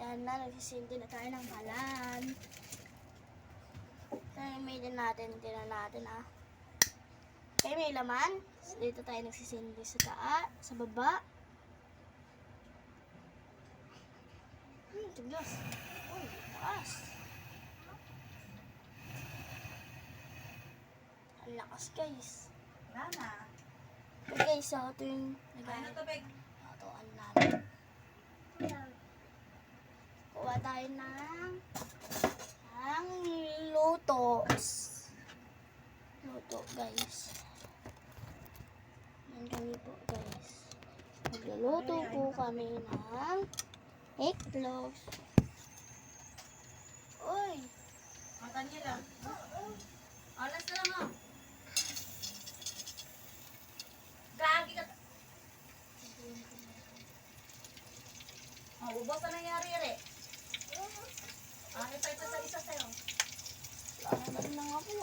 Yan na, nagsisindi na tayo ng kalan. Ito yung may din natin, tinan natin ah. Okay, may laman. So, dito tayo nagsisindi sa sa baba. Tiglas. Uy, lakas. Ang lakas guys. Nana. Okay guys, so ito yung Ano to, Beg? natuan natin. Kuha tayo ng luto. Luto guys. Yan kami po guys. Magluluto po kami ng itlog. Uy! Mata niya lang. Alas na lang oh. Gagi ka. Oh, ubos na nangyari re. Ito sa isa sa'yo. Lahat na nga po.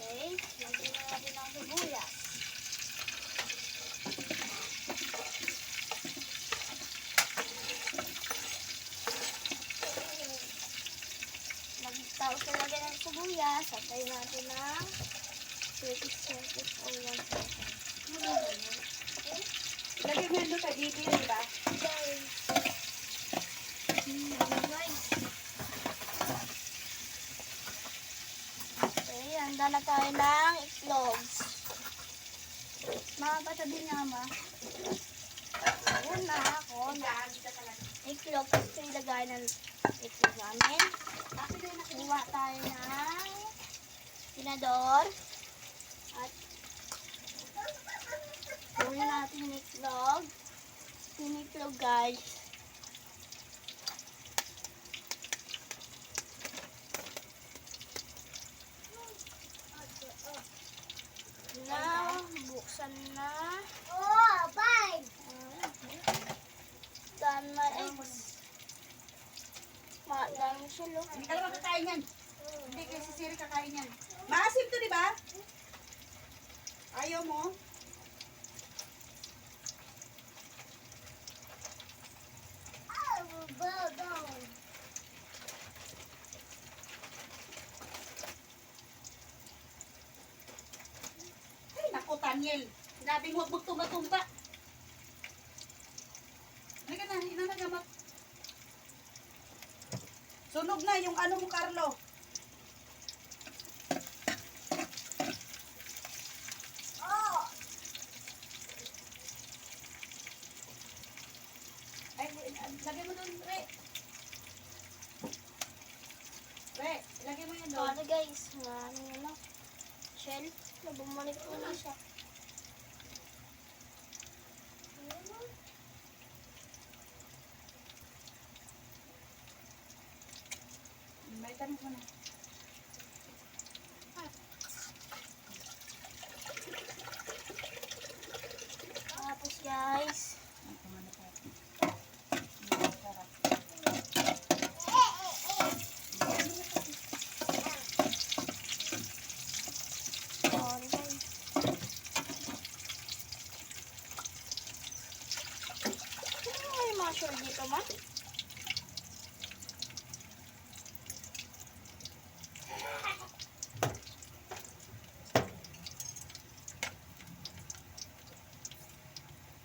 Okay, lagyan na natin ang sibuyas. Tapos nalagyan ng sibuyas, atay natin ng 30 seconds or 1 second. Lagyan mo yun sa dito yun, diba? Guys. Okay, handa na tayo ng itlog. Mga katabi nga ma. Ayan na ako. Itlog. Gusto ilagay ng itlog namin. Kuha tayo ng tinador. At kunin natin yung itlog. Yung itlog guys. Na, buksan na. Oh, bye. Dan na eggs. Dami siya lo. Hindi ka naman kakain yan. Hindi kayo si Siri kakain yan. Maasim to, diba? Ayaw mo? Oh, go. Ay, naku, Taniel. Sinabing huwag magtumba-tumba. Halika na, inanagamat. Sunog na yung ano mo, Carlo. Oh, Ay, lagay mo doon, Re. Re, lagay mo yan doon. Ano guys, ano yun na. Shell, nabumalik ko na siya. May tanong ko na. Tapos guys, sorry guys. Ano may mushroom dito man?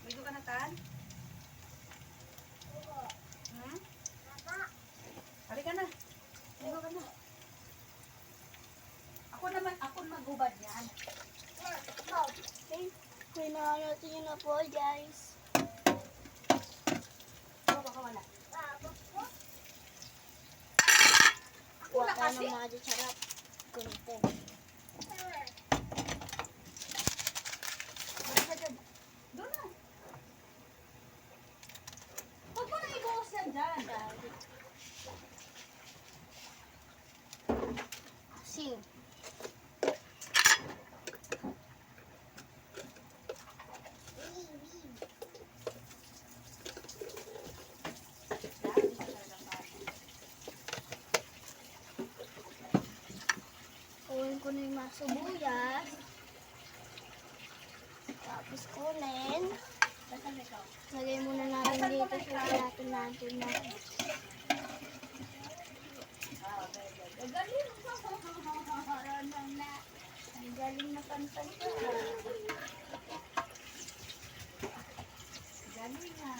Ligo ka na, Tan? Hmm? Halika na. Ligo ka na. Ako magubad yan. Okay, may natin yun na po guys. Oo, baka wala. Kuha tayo ng mga di charap. Kunti. Halika dyan. Doon na. Huwag mo na ibuhos yan dyan. Asin. Kunin ko na yung mga sibuyas. Tapos kunin. Saan ikaw? Lagay muna natin dito sa plato natin na. Ang galing. Ang galing na pantan ka. Galing na.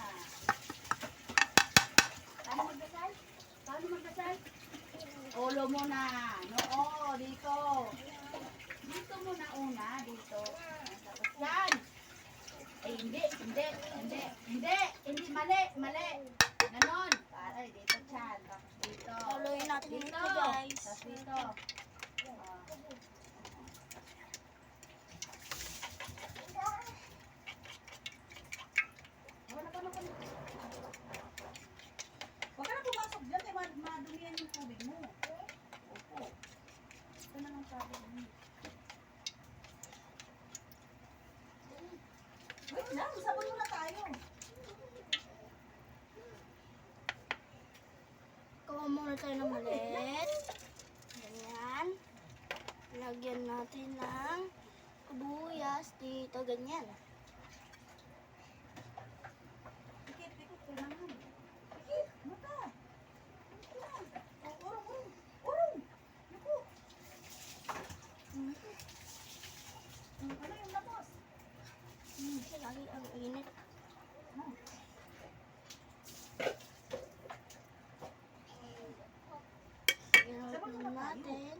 Paano magdasal? Paano magdasal? Ulo muna. Noo, dito. Dito muna una, dito. Tapos yan. Ay, hindi, mali. Ganon. Para dito chan. Tapos dito. Tuloyin natin Dito. ito, guys. Tapos dito. Huwag ka na pumasok dyan, kaya madumihan yung tubig mo. Opo. Ito na lang sabi mo. Wait lang, sabon muna tayo. Kuha muna tayo ng maliit. Ganyan. Lagyan natin ng kubuyas dito, ganyan. Ikit, kailangan. Ikit, mata. Urong. Naku. Ano yung lapos? Kasi lagi ang init. Lagyan natin.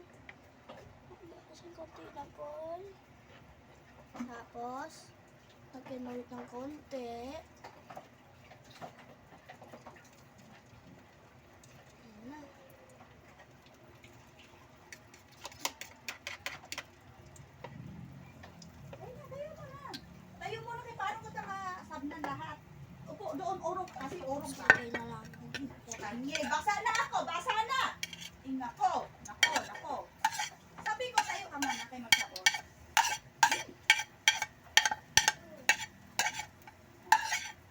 Kasi konti na po. Tapos, lagyan ulit ng konti. Ayan na. Tayo muna kay paano ko sabnan lahat. Upo, doon urong kasi urong ka. Sabay na lang. Kanye, basa na ako, basa na. Nako. Sabi ko tayo ka muna kay magsabon.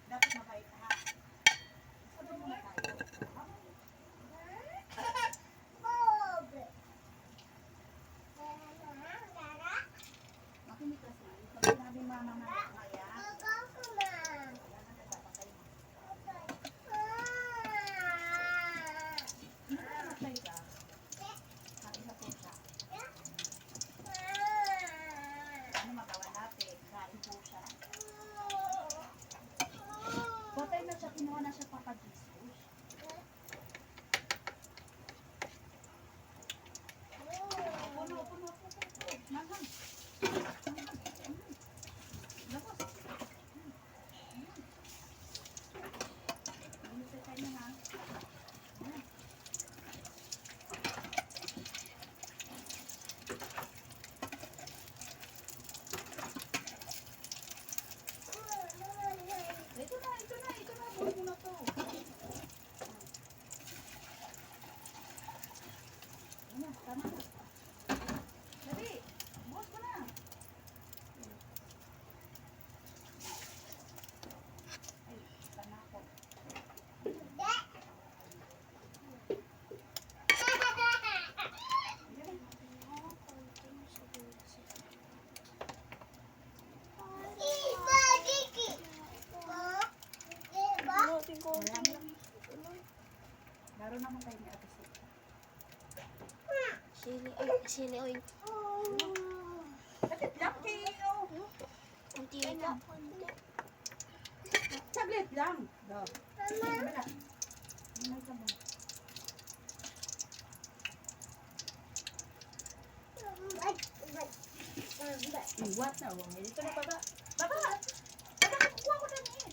Dapat mabait ka ha. Sabon muna tayo. Bob. Makinig kasi. Pag sinabi mama na kaya, hindi ka matay ka. Sabi sa pusa. Ano magawa natin? Kain po siya. Patay na siya, kinuha na siya Papa Jesus. Puno. Manghang. Lapos. Minusay tayo na ha. Ito na. Buhay mo na to. Ano, tama na. Dali, buhos mo na. Ay, panako. Ating konti. Laro naman tayo ni Ate Sita. Sili oil. Bakit lang kayo? Konti lang. Saglit lang. Do. Bala. May sabon. What na? Dito na baba. Baba! Kukuha ko na niya.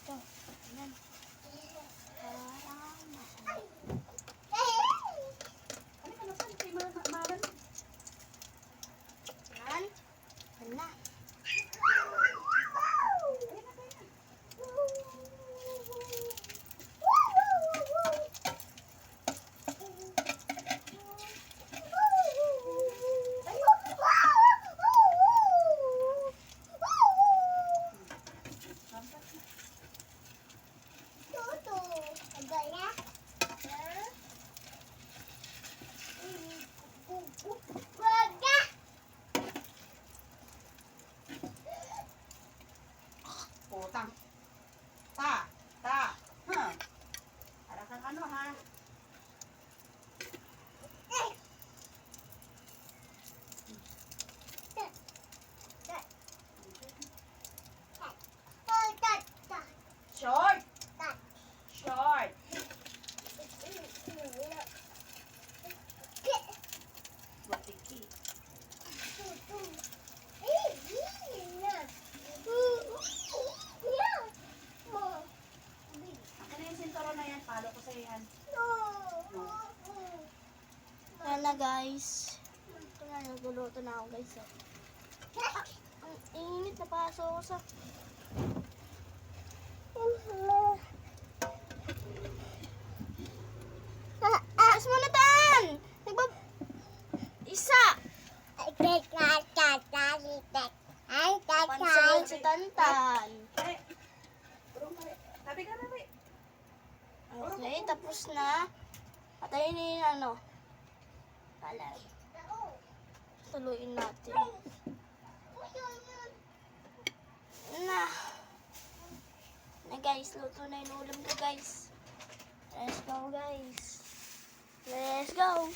Ito. Ayan. Parang Papalo ko sa yan. Ayan na guys. Ito na, nagluluto na ako guys. Ah, ang init na paso ako sa... Mas mo na tan! Isa! Pansin si Tantan. Eh, urong ka rin. Tabi ka na rin. Okay, tapos na. Patayin na yung ano. Palay. Tuluin natin. Na. Na guys, luto na yung ulam ko guys. Let's go guys. Let's go.